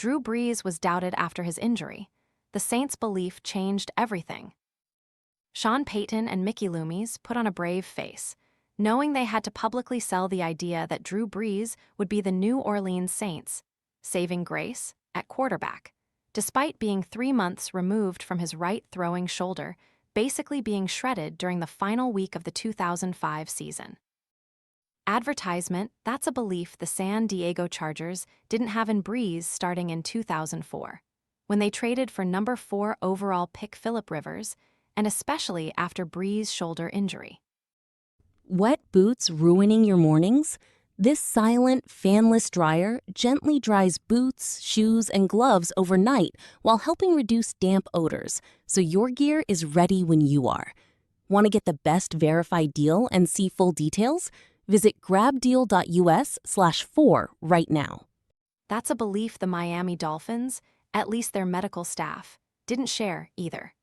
Drew Brees was doubted after his injury. The Saints' belief changed everything. Sean Payton and Mickey Loomis put on a brave face, knowing they had to publicly sell the idea that Drew Brees would be the New Orleans Saints' saving grace at quarterback, despite being 3 months removed from his right throwing shoulder, basically being shredded during the final week of the 2005 season. Advertisement, that's a belief the San Diego Chargers didn't have in Brees starting in 2004, when they traded for number 4 overall pick Phillip Rivers, and especially after Brees' shoulder injury. Wet boots ruining your mornings? This silent, fanless dryer gently dries boots, shoes, and gloves overnight while helping reduce damp odors, so your gear is ready when you are. Want to get the best verified deal and see full details? Visit grabdeal.us/4 right now. That's a belief the Miami Dolphins, at least their medical staff, didn't share either.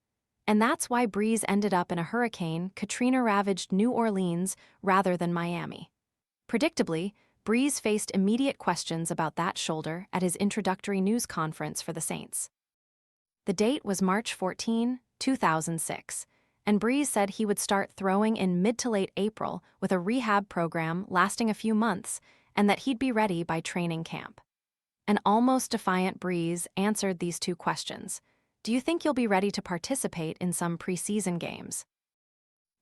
And that's why Brees ended up in a hurricane Katrina-ravaged New Orleans rather than Miami. Predictably, Brees faced immediate questions about that shoulder at his introductory news conference for the Saints. The date was March 14, 2006, and Brees said he would start throwing in mid to late April with a rehab program lasting a few months and that he'd be ready by training camp. An almost defiant Brees answered these 2 questions. Do you think you'll be ready to participate in some preseason games?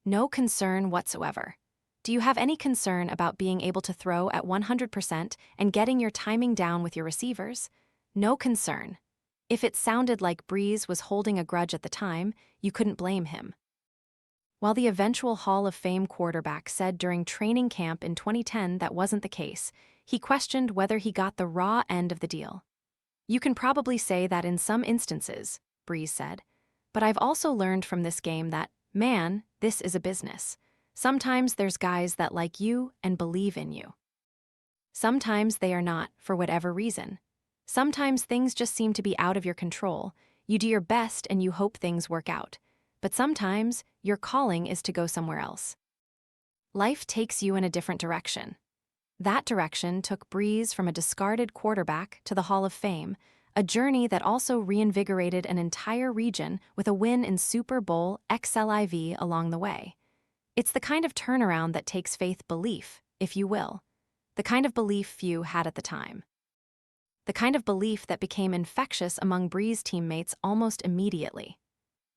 No concern whatsoever. Do you have any concern about being able to throw at 100% and getting your timing down with your receivers? No concern. If it sounded like Brees was holding a grudge at the time, you couldn't blame him. While the eventual Hall of Fame quarterback said during training camp in 2010 that wasn't the case, he questioned whether he got the raw end of the deal. You can probably say that in some instances, Brees said, but I've also learned from this game that, man, this is a business. Sometimes there's guys that like you and believe in you. Sometimes they are not, for whatever reason. Sometimes things just seem to be out of your control. You do your best and you hope things work out. But sometimes your calling is to go somewhere else. Life takes you in a different direction. That direction took Brees from a discarded quarterback to the Hall of Fame, a journey that also reinvigorated an entire region with a win in Super Bowl XLIV along the way. It's the kind of turnaround that takes faith belief, if you will. The kind of belief few had at the time. The kind of belief that became infectious among Brees' teammates almost immediately.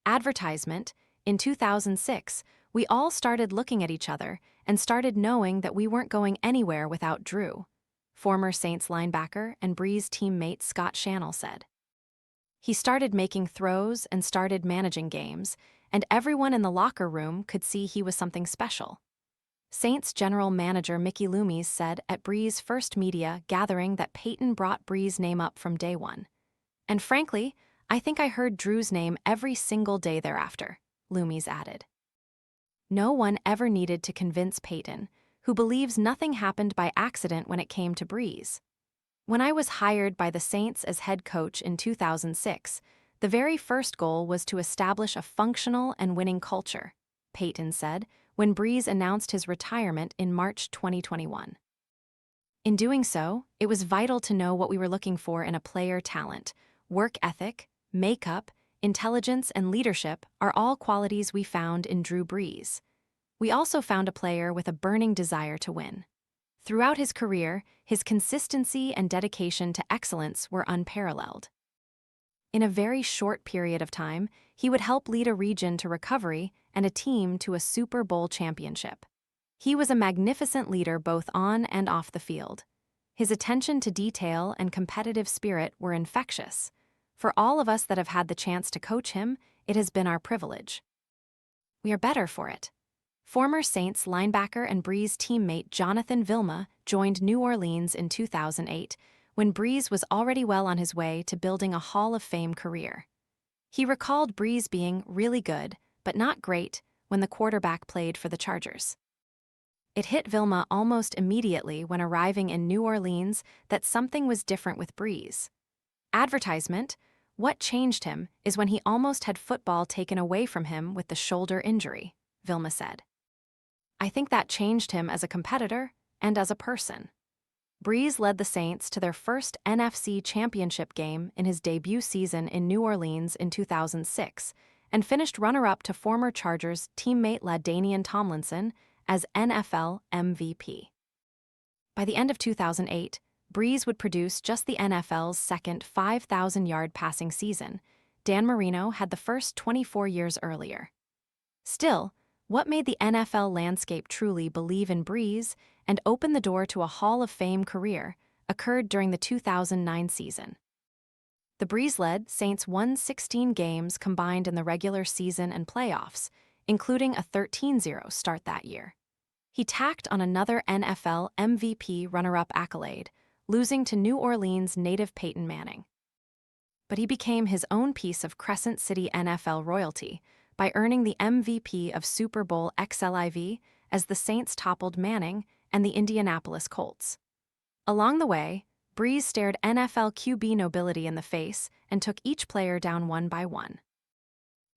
Advertisement, in 2006, we all started looking at each other and started knowing that we weren't going anywhere without Drew, former Saints linebacker and Brees teammate Scott Shannell said. He started making throws and started managing games, and everyone in the locker room could see he was something special. Saints general manager Mickey Loomis said at Brees' first media gathering that Payton brought Brees' name up from day one. And frankly, I think I heard Drew's name every single day thereafter, Loomis added. No one ever needed to convince Payton, who believes nothing happened by accident when it came to Brees. When I was hired by the Saints as head coach in 2006, the very first goal was to establish a functional and winning culture, Payton said when Brees announced his retirement in March 2021. In doing so, it was vital to know what we were looking for in a player: talent, work ethic, makeup, intelligence, and leadership are all qualities we found in Drew Brees. We also found a player with a burning desire to win. Throughout his career, his consistency and dedication to excellence were unparalleled. In a very short period of time, he would help lead a region to recovery and a team to a Super Bowl championship. He was a magnificent leader both on and off the field. His attention to detail and competitive spirit were infectious. For all of us that have had the chance to coach him, it has been our privilege. We are better for it. Former Saints linebacker and Brees teammate Jonathan Vilma joined New Orleans in 2008, when Brees was already well on his way to building a Hall of Fame career. He recalled Brees being really good, but not great, when the quarterback played for the Chargers. It hit Vilma almost immediately when arriving in New Orleans that something was different with Brees. Advertisement, what changed him is when he almost had football taken away from him with the shoulder injury, Vilma said. I think that changed him as a competitor and as a person. Brees led the Saints to their first NFC Championship game in his debut season in New Orleans in 2006 and finished runner-up to former Chargers teammate LaDainian Tomlinson as NFL MVP. By the end of 2008, Brees would produce just the NFL's second 5,000-yard passing season. Dan Marino had the first 24 years earlier. Still, what made the NFL landscape truly believe in Brees and open the door to a Hall of Fame career occurred during the 2009 season. The Brees-led Saints won 16 games combined in the regular season and playoffs, including a 13-0 start that year. He tacked on another NFL MVP runner-up accolade, losing to New Orleans native Peyton Manning. But he became his own piece of Crescent City NFL royalty by earning the MVP of Super Bowl XLIV as the Saints toppled Manning and the Indianapolis Colts. Along the way, Brees stared NFL QB nobility in the face and took each player down one by one.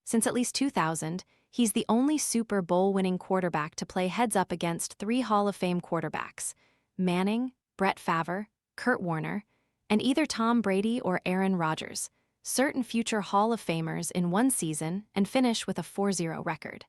Since at least 2000, he's the only Super Bowl-winning quarterback to play heads-up against 3 Hall of Fame quarterbacks: Manning, Brett Favre, Kurt Warner, and either Tom Brady or Aaron Rodgers, certain future Hall of Famers in one season, and finish with a 4-0 record.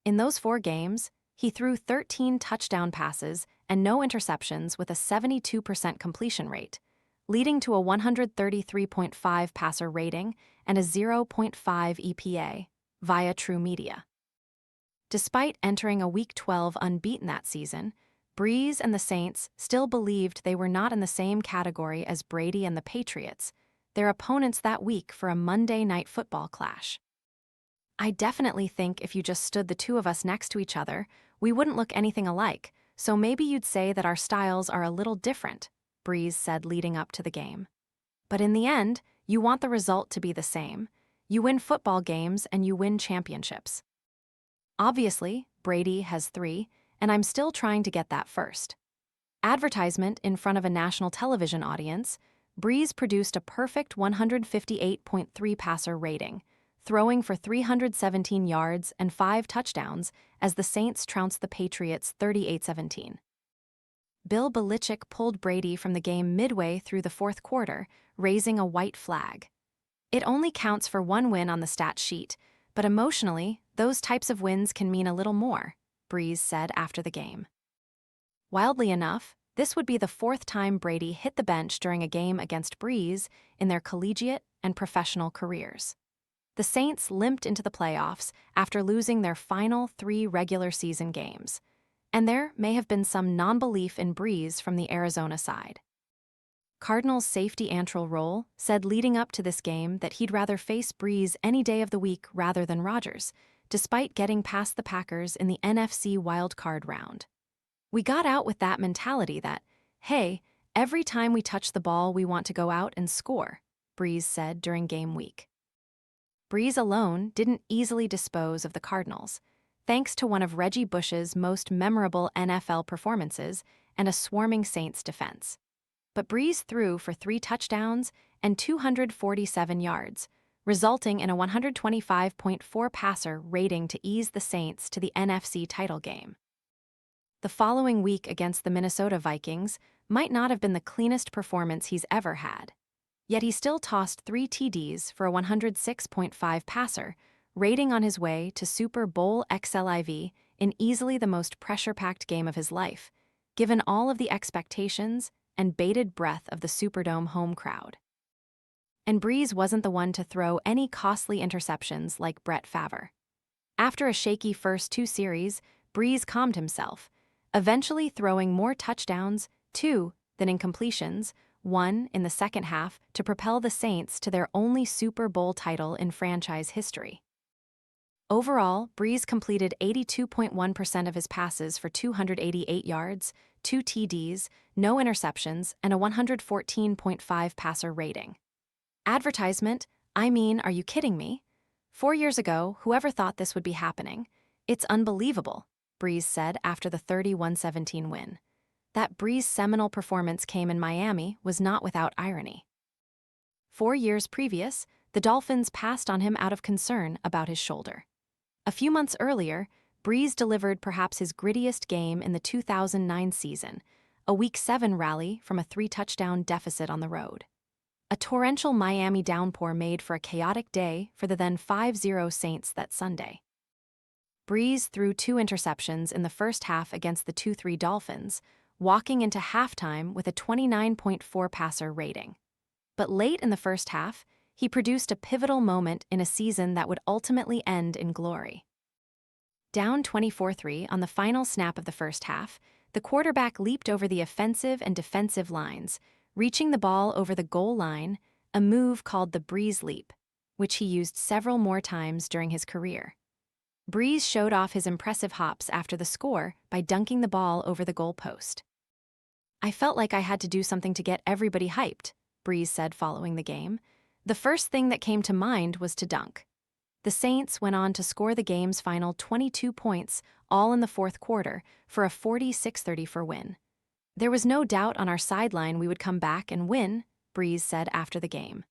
In those 4 games, he threw 13 touchdown passes and no interceptions with a 72% completion rate, leading to a 133.5 passer rating and a 0.5 EPA via True Media. Despite entering a Week 12 unbeaten that season, Brees and the Saints still believed they were not in the same category as Brady and the Patriots, their opponents that week for a Monday Night Football clash. "I definitely think if you just stood the two of us next to each other, we wouldn't look anything alike, so maybe you'd say that our styles are a little different," Brees said leading up to the game. "But in the end, you want the result to be the same. You win football games and you win championships. Obviously, Brady has 3, and I'm still trying to get that first." Advertisement in front of a national television audience, Brees produced a perfect 158.3 passer rating, throwing for 317 yards and 5 touchdowns as the Saints trounced the Patriots 38-17. Bill Belichick pulled Brady from the game midway through the 4th quarter, raising a white flag. "It only counts for 1 win on the stat sheet, but emotionally, those types of wins can mean a little more," Brees said after the game. Wildly enough, this would be the 4th time Brady hit the bench during a game against Brees in their collegiate and professional careers. The Saints limped into the playoffs after losing their final 3 regular season games, and there may have been some non-belief in Brees from the Arizona side. Cardinals safety Antrel Roll said leading up to this game that he'd rather face Brees any day of the week rather than Rodgers, despite getting past the Packers in the NFC wildcard round. "We got out with that mentality that, hey, every time we touch the ball we want to go out and score," Brees said during game week. Brees alone didn't easily dispose of the Cardinals, thanks to one of Reggie Bush's most memorable NFL performances and a swarming Saints defense. But Brees threw for 3 touchdowns and 247 yards, resulting in a 125.4 passer rating to ease the Saints to the NFC title game. The following week against the Minnesota Vikings might not have been the cleanest performance he's ever had. Yet he still tossed 3 TDs for a 106.5 passer, rating on his way to Super Bowl XLIV in easily the most pressure-packed game of his life, given all of the expectations and bated breath of the Superdome home crowd. And Brees wasn't the one to throw any costly interceptions like Brett Favre. After a shaky first 2 series, Brees calmed himself, eventually throwing more touchdowns, 2, than incompletions, 1 in the second half to propel the Saints to their only Super Bowl title in franchise history. Overall, Brees completed 82.1% of his passes for 288 yards, 2 TDs, no interceptions, and a 114.5 passer rating. Advertisement, "I mean, are you kidding me? 4 years ago, whoever thought this would be happening? It's unbelievable," Brees said after the 31-17 win. That Brees' seminal performance came in Miami was not without irony. 4 years previous, the Dolphins passed on him out of concern about his shoulder. A few months earlier, Brees delivered perhaps his grittiest game in the 2009 season, a Week 7 rally from a 3-touchdown deficit on the road. A torrential Miami downpour made for a chaotic day for the then 5-0 Saints that Sunday. Brees threw 2 interceptions in the first half against the 2-3 Dolphins, walking into halftime with a 29.4 passer rating. But late in the first half, he produced a pivotal moment in a season that would ultimately end in glory. Down 24-3 on the final snap of the first half, the quarterback leaped over the offensive and defensive lines, reaching the ball over the goal line, a move called the Brees leap, which he used several more times during his career. Brees showed off his impressive hops after the score by dunking the ball over the goalpost. "I felt like I had to do something to get everybody hyped," Brees said following the game. "The first thing that came to mind was to dunk." The Saints went on to score the game's final 22 points, all in the fourth quarter, for a 46-34 win. "There was no doubt on our sideline we would come back and win," Brees said after the game.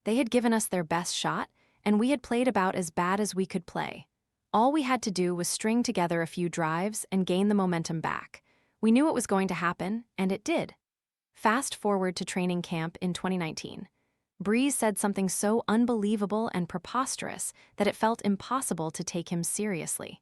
"They had given us their best shot, and we had played about as bad as we could play. All we had to do was string together a few drives and gain the momentum back. We knew it was going to happen, and it did." Fast forward to training camp in 2019. Brees said something so unbelievable and preposterous that it felt impossible to take him seriously.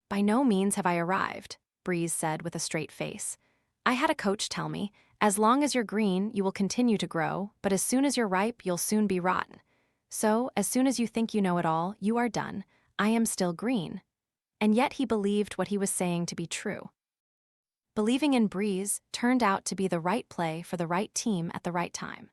"By no means have I arrived," Brees said with a straight face. "I had a coach tell me, as long as you're green, you will continue to grow, but as soon as you're ripe, you'll soon be rotten. So, as soon as you think you know it all, you are done. I am still green." And yet he believed what he was saying to be true. Believing in Brees turned out to be the right play for the right team at the right time.